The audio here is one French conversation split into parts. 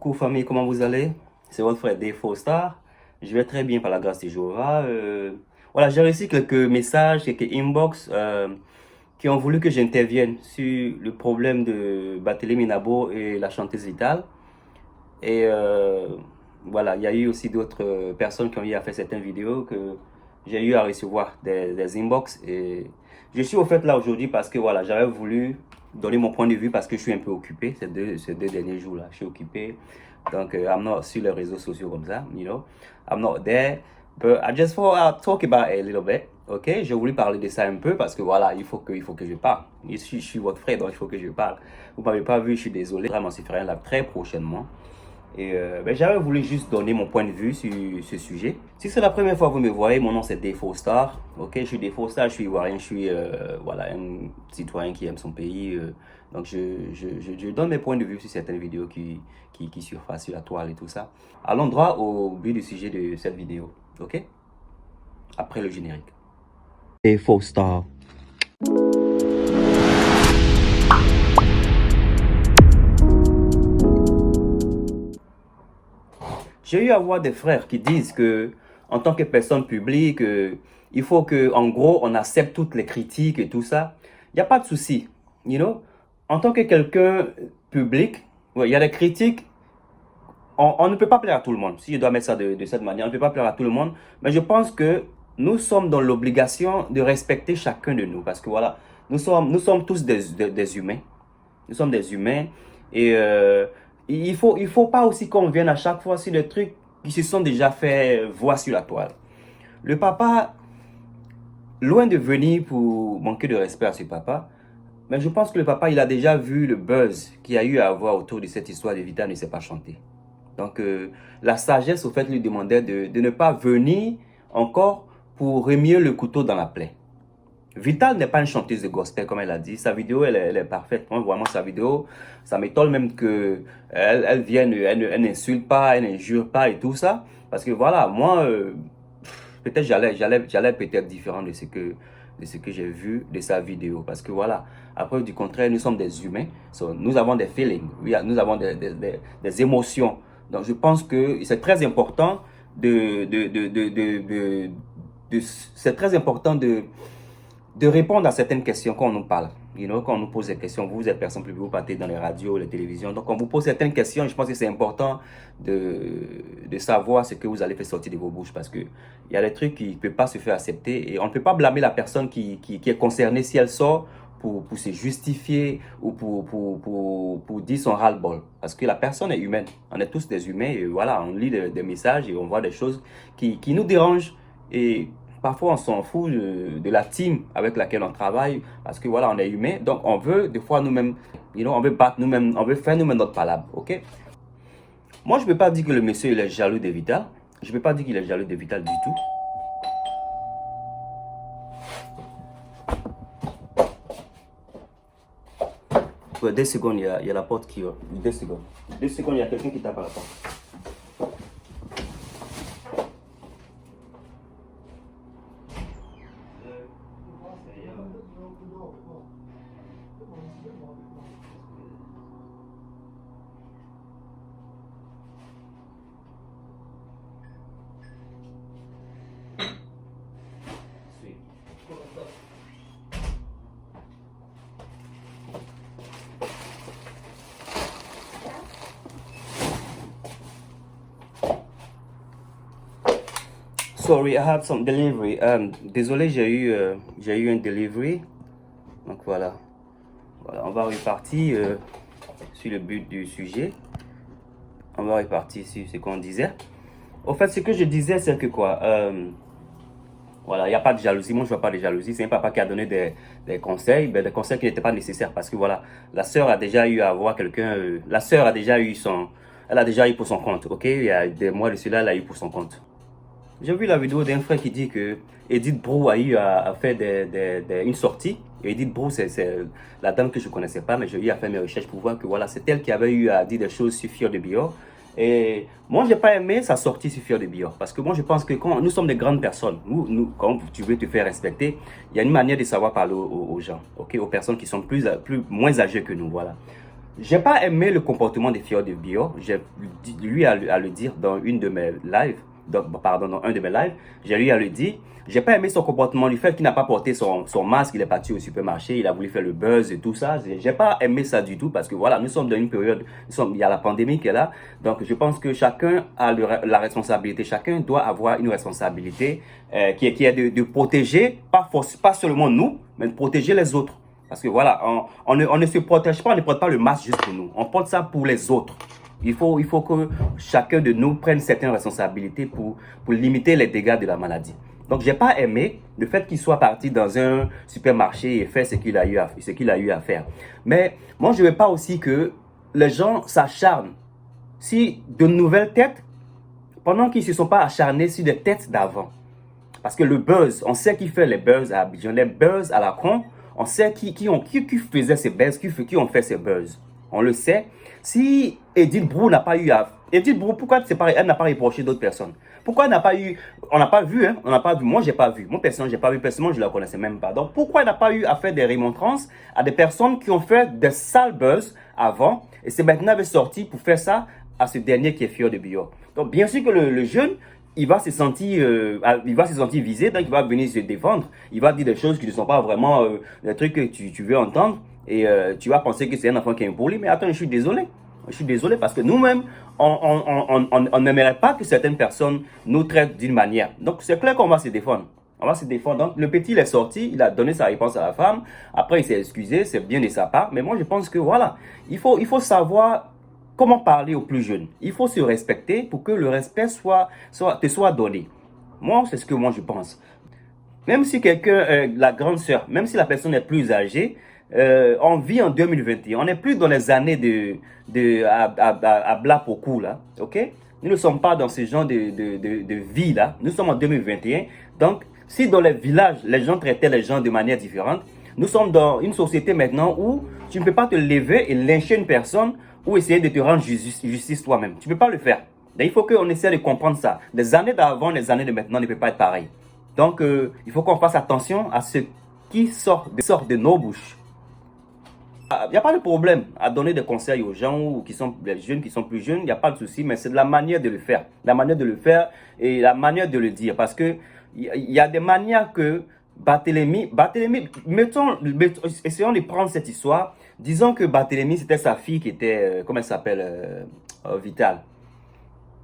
Coucou famille, comment vous allez? C'est votre frère Defo Star. Je vais très bien par la grâce de Jéhovah. Voilà, j'ai reçu quelques messages, quelques inbox qui ont voulu que j'intervienne sur le problème de Barthélémy Nabo et la chanteuse Vitale. Et voilà, il y a eu aussi d'autres personnes qui ont eu à faire certaines vidéos que j'ai eu à recevoir des inbox. Et je suis au fait là aujourd'hui parce que voilà, j'avais voulu donner mon point de vue parce que je suis un peu occupé ces deux derniers jours-là. Je suis occupé. Donc, I'm not sur les réseaux sociaux comme ça, you know. I'm not there. But I just thought I'll talk about it a little bit. Ok, j'ai voulu parler de ça un peu parce que voilà, il faut que je parle. Je suis votre frère, donc il faut que je parle. Vous m'avez pas vu, je suis désolé. Vraiment, c'est faire là très prochainement. Et j'avais voulu juste donner mon point de vue sur ce sujet. Si c'est la première fois que vous me voyez, mon nom c'est Defo Star. Ok, je suis Defo Star, je suis ivoirien, je suis voilà, un citoyen qui aime son pays. Donc je donne mes points de vue sur certaines vidéos qui surfacent sur la toile et tout ça. Allons droit au but du sujet de cette vidéo. Ok, après le générique. Defo Star. J'ai eu à voir des frères qui disent que, en tant que personne publique, il faut que, en gros, on accepte toutes les critiques et tout ça. Il n'y a pas de souci, you know. En tant que quelqu'un public, ouais, il y a des critiques. On ne peut pas plaire à tout le monde. Si je dois mettre ça de cette manière, on ne peut pas plaire à tout le monde. Mais je pense que nous sommes dans l'obligation de respecter chacun de nous. Parce que voilà, nous sommes tous des humains. Nous sommes des humains. Et il faut pas aussi qu'on vienne à chaque fois sur des trucs qui se sont déjà fait voir sur la toile. Le papa, loin de venir pour manquer de respect à ce papa, mais je pense que le papa, il a déjà vu le buzz qu'il y a eu à avoir autour de cette histoire de Vitale ne sait pas chanter. Donc, la sagesse, au fait, lui demandait de ne pas venir encore pour remuer le couteau dans la plaie. Vitale n'est pas une chanteuse de gospel, comme elle a dit. Sa vidéo, elle est parfaite. Moi, vraiment, sa vidéo, ça m'étonne même que elle vienne, elle n'insulte pas, elle n'injure pas et tout ça. Parce que voilà, moi, peut-être j'allais peut-être différent de ce que j'ai vu de sa vidéo. Parce que voilà, après, du contraire, nous sommes des humains. So, nous avons des feelings, nous avons des émotions. Donc, je pense que c'est très important c'est très important de répondre à certaines questions quand on nous parle. You know, quand on nous pose des questions, vous êtes personne publique, vous partez dans les radios, les télévisions. Donc, quand on vous pose certaines questions, je pense que c'est important de savoir ce que vous allez faire sortir de vos bouches parce qu'il y a des trucs qui ne peuvent pas se faire accepter et on ne peut pas blâmer la personne qui est concernée si elle sort pour se justifier ou pour dire son ras-le-bol. Parce que la personne est humaine. On est tous des humains et voilà, on lit des messages et on voit des choses qui nous dérangent et parfois, on s'en fout de la team avec laquelle on travaille parce que voilà, on est humain. Donc, on veut des fois nous-mêmes, you know, on veut battre nous-mêmes, on veut faire nous-mêmes notre palabre, ok? Moi, je ne peux pas dire que le monsieur il est jaloux de Vitale. Je ne peux pas dire qu'il est jaloux de Vitale du tout. Ouais, 2 secondes, il y a la porte qui... 2 secondes. 2 secondes, il y a quelqu'un qui tape à la porte. Sorry, I had some delivery. Désolé, j'ai eu un delivery. Donc voilà. Voilà, on va repartir sur le but du sujet. On va repartir sur ce qu'on disait. Au fait, ce que je disais, c'est que quoi voilà, il n'y a pas de jalousie. Moi, je ne vois pas de jalousie. C'est un papa qui a donné des conseils, des conseils qui n'étaient pas nécessaires. Parce que voilà, la sœur a déjà eu à voir quelqu'un. La sœur a déjà eu elle a déjà eu pour son compte. Ok, il y a des mois de cela, elle a eu pour son compte. J'ai vu la vidéo d'un frère qui dit que Edith Brou a eu à faire une sortie. Edith Brou, c'est la dame que je ne connaissais pas, mais j'ai eu à faire mes recherches pour voir que voilà, c'est elle qui avait eu à dire des choses sur Fior de Bior. Et moi, je n'ai pas aimé sa sortie sur Fior de Bior. Parce que moi, je pense que quand nous sommes des grandes personnes, quand tu veux te faire respecter, il y a une manière de savoir parler aux gens, okay, aux personnes qui sont moins âgées que nous. Voilà. J'ai pas aimé le comportement des filles de bio. J'ai lui à le dire dans une de mes lives, pardon, dans un de mes lives, j'ai lui à le dire. J'ai pas aimé son comportement, du fait qu'il n'a pas porté son masque, il est parti au supermarché, il a voulu faire le buzz et tout ça. J'ai pas aimé ça du tout parce que voilà, nous sommes dans une période, il y a la pandémie qui est là. Donc je pense que chacun a la responsabilité, chacun doit avoir une responsabilité qui est de protéger, pas seulement nous, mais de protéger les autres. Parce que voilà, on ne se protège pas, on ne porte pas le masque juste pour nous. On porte ça pour les autres. Il faut que chacun de nous prenne certaines responsabilités pour limiter les dégâts de la maladie. Donc, j'ai pas aimé le fait qu'il soit parti dans un supermarché et faire ce qu'il a eu à faire. Mais moi, je veux pas aussi que les gens s'acharnent. Si de nouvelles têtes, pendant qu'ils ne se sont pas acharnés sur des têtes d'avant. Parce que le buzz, on sait qui fait les buzz à Abidjan, les buzz à la con, on sait qui faisait ces buzz, qui ont fait ces buzz. On le sait. Si Edith Brou n'a pas eu à... Edith Brou, pourquoi c'est pareil, elle n'a pas reproché d'autres personnes? Pourquoi elle n'a pas eu... On n'a pas vu, hein? On n'a pas vu. Moi, j'ai pas vu. Moi, personnellement, j'ai pas vu. Personnellement, je ne la connaissais même pas. Donc, pourquoi elle n'a pas eu à faire des remontrances à des personnes qui ont fait des sales buzz avant et c'est maintenant sorti pour faire ça à ce dernier qui est fier de Bior. Donc, bien sûr que le jeune, il va se sentir visé, donc il va venir se défendre. Il va dire des choses qui ne sont pas vraiment des trucs que tu veux entendre. Et tu vas penser que c'est un enfant qui est impoli. Mais attends, je suis désolé. Je suis désolé parce que nous-mêmes, on n'aimerait pas que certaines personnes nous traitent d'une manière. Donc, c'est clair qu'on va se défendre. On va se défendre. Donc, le petit, il est sorti, il a donné sa réponse à la femme. Après, il s'est excusé, c'est bien de sa part. Mais moi, je pense que voilà, il faut savoir comment parler aux plus jeunes. Il faut se respecter pour que le respect te soit donné. Moi, c'est ce que moi je pense. Même si quelqu'un, la grande sœur, même si la personne est plus âgée, on vit en 2021. On n'est plus dans les années à bla pour coup, là. OK? Nous ne sommes pas dans ce genre de vie, là. Nous sommes en 2021. Donc, si dans les villages, les gens traitaient les gens de manière différente, nous sommes dans une société maintenant où tu ne peux pas te lever et lyncher une personne ou essayer de te rendre justice toi-même. Tu ne peux pas le faire. Donc, il faut qu'on essaie de comprendre ça. Les années d'avant, les années de maintenant ne peuvent pas être pareilles. Donc, il faut qu'on fasse attention à ce qui sort de nos bouches. Il n'y a pas de problème à donner des conseils aux gens ou qui sont les jeunes, qui sont plus jeunes. Il n'y a pas de souci, mais c'est de la manière de le faire. La manière de le faire et la manière de le dire. Parce que il y a des manières que Barthélemy, essayons de prendre cette histoire. Disons que Barthélemy, c'était sa fille qui était, comment elle s'appelle, Vital.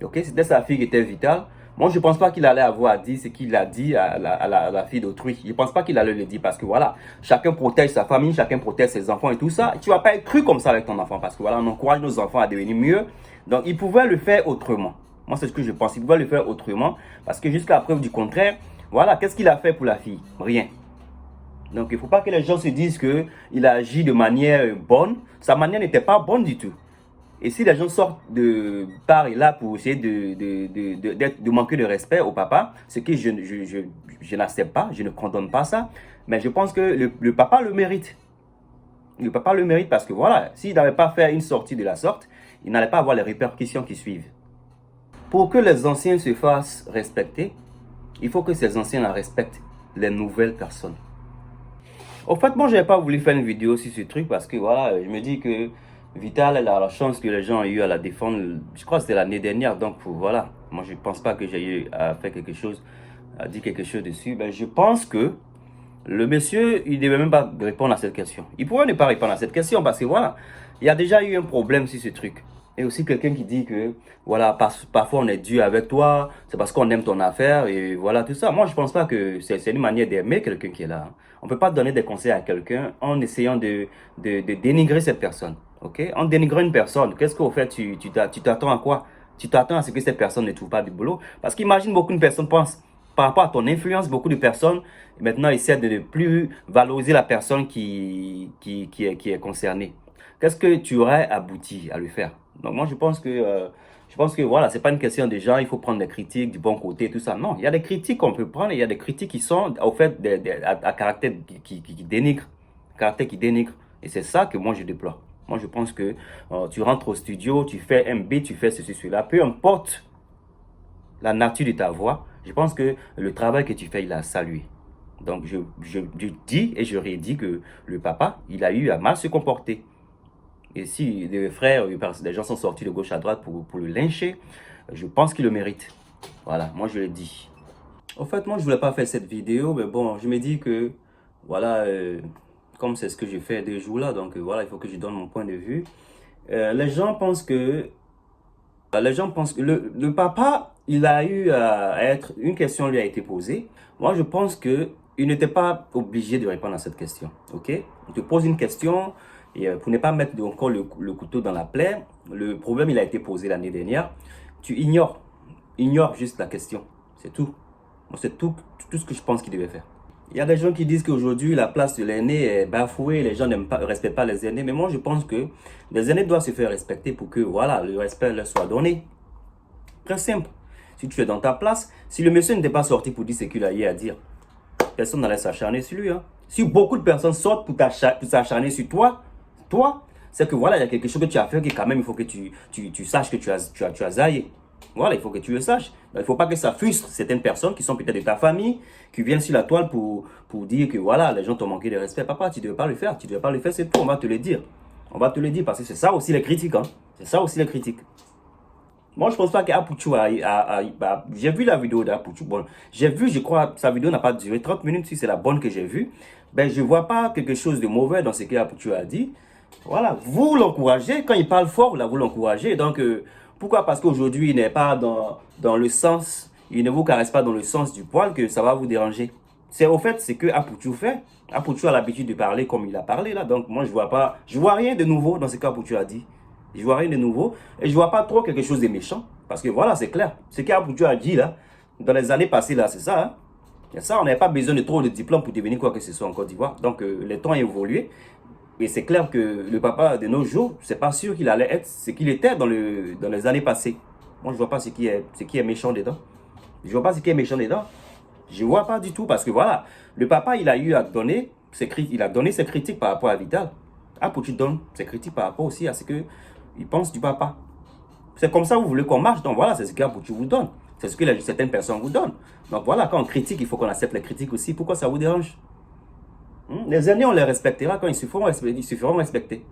Ok, c'était sa fille qui était Vitale. Moi, je ne pense pas qu'il allait avoir dit ce qu'il a dit à la fille d'autrui. Je ne pense pas qu'il allait le dire parce que voilà, chacun protège sa famille, chacun protège ses enfants et tout ça. Tu ne vas pas être cru comme ça avec ton enfant parce que voilà, on encourage nos enfants à devenir mieux. Donc, il pouvait le faire autrement. Moi, c'est ce que je pense. Il pouvait le faire autrement parce que jusqu'à la preuve du contraire, voilà, qu'est-ce qu'il a fait pour la fille? Rien. Donc, il ne faut pas que les gens se disent qu'il a agi de manière bonne. Sa manière n'était pas bonne du tout. Et si les gens sortent de par et là pour essayer de manquer de respect au papa, ce que je n'accepte pas, je ne condamne pas ça, mais je pense que le papa le mérite. Le papa le mérite parce que voilà, s'il n'avait pas fait une sortie de la sorte, il n'allait pas avoir les répercussions qui suivent. Pour que les anciens se fassent respecter, il faut que ces anciens respectent les nouvelles personnes. Au fait, moi, je n'avais pas voulu faire une vidéo sur ce truc parce que voilà, je me dis que Vital, elle a la chance que les gens ont eu à la défendre. Je crois que c'était l'année dernière, donc voilà. Moi, je ne pense pas que j'ai eu à faire quelque chose, à dire quelque chose dessus. Ben, je pense que le monsieur, il ne devait même pas répondre à cette question. Il pourrait ne pas répondre à cette question parce que voilà, il y a déjà eu un problème sur ce truc. Et aussi quelqu'un qui dit que voilà, parfois on est dur avec toi, c'est parce qu'on aime ton affaire et voilà tout ça. Moi, je pense pas que c'est une manière d'aimer quelqu'un qui est là. On peut pas donner des conseils à quelqu'un en essayant de dénigrer cette personne. Ok? En dénigrant une personne, qu'est-ce qu'au fait tu t'attends à quoi? Tu t'attends à ce que cette personne ne trouve pas de boulot? Parce qu'imagine beaucoup de personnes pensent par rapport à ton influence, beaucoup de personnes maintenant essaient de ne plus valoriser la personne qui est concernée. Qu'est-ce que tu aurais abouti à le faire? Donc moi je pense que voilà, c'est pas une question de gens, il faut prendre des critiques du bon côté, tout ça. Non, il y a des critiques qu'on peut prendre, et il y a des critiques qui sont au fait à caractère qui dénigre, caractère qui dénigre. Et c'est ça que moi je déplore. Moi je pense que tu rentres au studio, tu fais un beat, tu fais ceci, cela, peu importe la nature de ta voix, je pense que le travail que tu fais, il a salué. Donc je dis et je redis que le papa, il a eu à mal se comporter. Et si les frères, des gens sont sortis de gauche à droite pour le lyncher, je pense qu'il le mérite. Voilà, moi je le dis. En fait, moi je voulais pas faire cette vidéo, mais bon, je me dis que, voilà, comme c'est ce que j'ai fait 2 jours là, donc voilà, il faut que je donne mon point de vue. Les gens pensent que le papa, il a eu à être, une question lui a été posée. Moi, je pense que il n'était pas obligé de répondre à cette question. Ok? Il te pose une question et pour ne pas mettre encore le couteau dans la plaie, le problème il a été posé l'année dernière. Tu ignores juste la question. C'est tout. C'est tout ce que je pense qu'il devait faire. Il y a des gens qui disent qu'aujourd'hui, la place de l'aîné est bafouée, les gens n'aiment pas, respectent pas les aînés. Mais moi, je pense que les aînés doivent se faire respecter pour que, voilà, le respect leur soit donné. Très simple. Si tu es dans ta place, si le monsieur n'était pas sorti pour dire ce qu'il a eu à dire, personne n'allait s'acharner sur lui. Hein. Si beaucoup de personnes sortent pour s'acharner sur toi, c'est que voilà, il y a quelque chose que tu as fait que quand même, il faut que tu saches que tu as zaillé. Voilà, il faut que tu le saches. Il ne faut pas que ça frustre certaines personnes qui sont peut-être de ta famille, qui viennent sur la toile pour dire que voilà, les gens t'ont manqué de respect. Papa, tu ne devais pas le faire. Tu ne devais pas le faire, c'est tout. On va te le dire. On va te le dire parce que c'est ça aussi les critiques. Hein. C'est ça aussi les critiques. Moi, je pense pas qu'Apuchu j'ai vu la vidéo d'Apuchu. Bon, j'ai vu, je crois, sa vidéo n'a pas duré 30 minutes, si c'est la bonne que j'ai vue. Ben, je vois pas quelque chose de mauvais dans ce qu'Apuchu a dit. Voilà, vous l'encouragez. Quand il parle fort, là, vous l'encouragez. Donc, pourquoi? Parce qu'aujourd'hui, il n'est pas dans le sens, il ne vous caresse pas dans le sens du poil que ça va vous déranger. C'est au fait, c'est que Apuchu fait. Apuchu a l'habitude de parler comme il a parlé, là. Donc, moi, je vois rien de nouveau dans ce qu'Apuchu a dit. Je vois rien de nouveau. Et je vois pas trop quelque chose de méchant. Parce que voilà, c'est clair. Ce qu'Apuchu a dit, là, dans les années passées, là, c'est ça, hein. Et ça, on n'avait pas besoin de trop de diplômes pour devenir quoi que ce soit en Côte d'Ivoire. Donc, les temps ont évolué. Et c'est clair que le papa de nos jours, c'est pas sûr qu'il allait être ce qu'il était dans les années passées. Moi, je vois pas ce qui est méchant dedans. Je vois pas ce qui est méchant dedans. Je vois pas du tout parce que voilà, le papa, il a eu à donner il a donné ses critiques par rapport à Vital. Apuchu donne ses critiques par rapport aussi à ce que il pense du papa. C'est comme ça que vous voulez qu'on marche. Donc voilà, c'est ce qu'Apuchu vous donne. C'est ce que certaines personnes vous donnent. Donc voilà, quand on critique, il faut qu'on accepte les critiques aussi. Pourquoi ça vous dérange? Les aînés, on les respectera quand ils se feront respecter.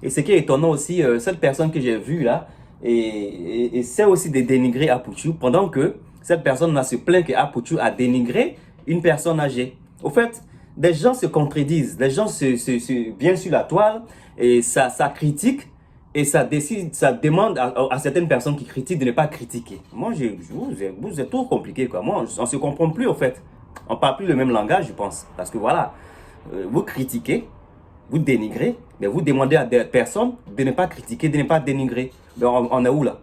Et ce qui est étonnant aussi, cette personne que j'ai vue là, et c'est aussi de dénigrer Apuchu, pendant que cette personne là se plaint que Apuchu a dénigré une personne âgée. Au fait, des gens se contredisent, des gens viennent sur la toile, et ça critique, et ça demande à certaines personnes qui critiquent de ne pas critiquer. Moi, vous êtes trop compliqué, quoi. Moi, on ne se comprend plus, au fait. On ne parle plus le même langage, je pense. Parce que voilà, vous critiquez, vous dénigrez, mais vous demandez à des personnes de ne pas critiquer, de ne pas dénigrer. Mais on est où là?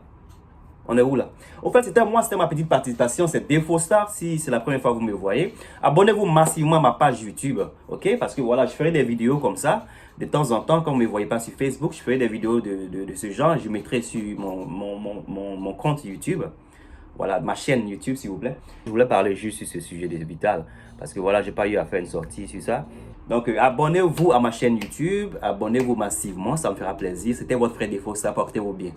On est où là? Au fait, c'était ma petite participation, c'est Défaut Star. Si c'est la première fois que vous me voyez, abonnez-vous massivement à ma page YouTube, ok? Parce que voilà, je ferai des vidéos comme ça, de temps en temps, quand vous ne me voyez pas sur Facebook, je ferai des vidéos de ce genre, je mettrai sur mon compte YouTube. Voilà, ma chaîne YouTube, s'il vous plaît. Je voulais parler juste sur ce sujet de Vital. Parce que voilà, j'ai pas eu à faire une sortie sur ça. Donc, abonnez-vous à ma chaîne YouTube. Abonnez-vous massivement, ça me fera plaisir. C'était votre frère Défaut Star, portez-vous bien.